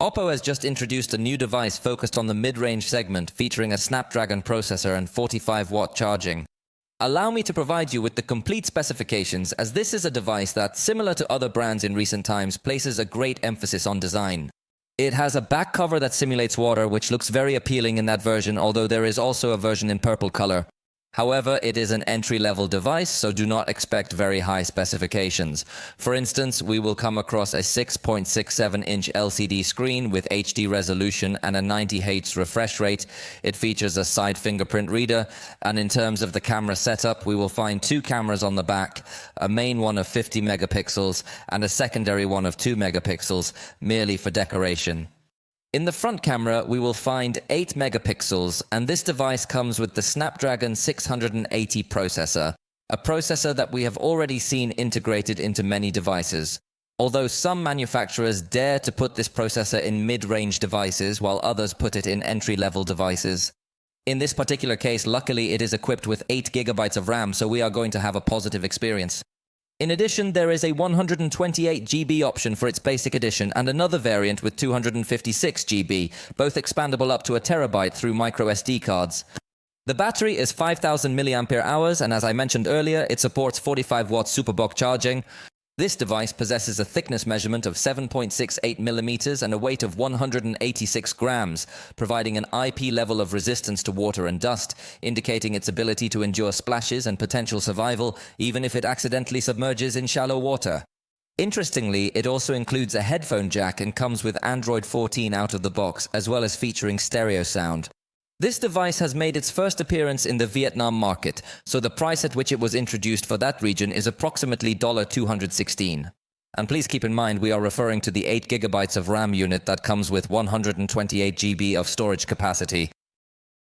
OPPO has just introduced a new device focused on the mid-range segment featuring a Snapdragon processor and 45-watt charging. Allow me to provide you with the complete specifications, as this is a device that, similar to other brands in recent times, places a great emphasis on design. It has a back cover that simulates water, which looks very appealing in that version, although there is also a version in purple color. However, it is an entry-level device, so do not expect very high specifications. For instance, we will come across a 6.67-inch LCD screen with HD resolution and a 90 Hz refresh rate. It features a side fingerprint reader, and in terms of the camera setup, we will find two cameras on the back, a main one of 50 megapixels and a secondary one of 2 megapixels, merely for decoration. In the front camera, we will find 8 megapixels, and this device comes with the Snapdragon 680 processor, a processor that we have already seen integrated into many devices. Although some manufacturers dare to put this processor in mid-range devices, while others put it in entry-level devices. In this particular case, luckily it is equipped with 8 GB of RAM, so we are going to have a positive experience. In addition, there is a 128 GB option for its basic edition and another variant with 256 GB, both expandable up to a terabyte through microSD cards. The battery is 5000 mAh, and as I mentioned earlier, it supports 45-watt Superbox charging. This device possesses a thickness measurement of 7.68 millimeters and a weight of 186 grams, providing an IP level of resistance to water and dust, indicating its ability to endure splashes and potential survival, even if it accidentally submerges in shallow water. Interestingly, it also includes a headphone jack and comes with Android 14 out of the box, as well as featuring stereo sound. This device has made its first appearance in the Vietnam market, so the price at which it was introduced for that region is approximately $216. And please keep in mind, we are referring to the 8 GB of RAM unit that comes with 128 GB of storage capacity.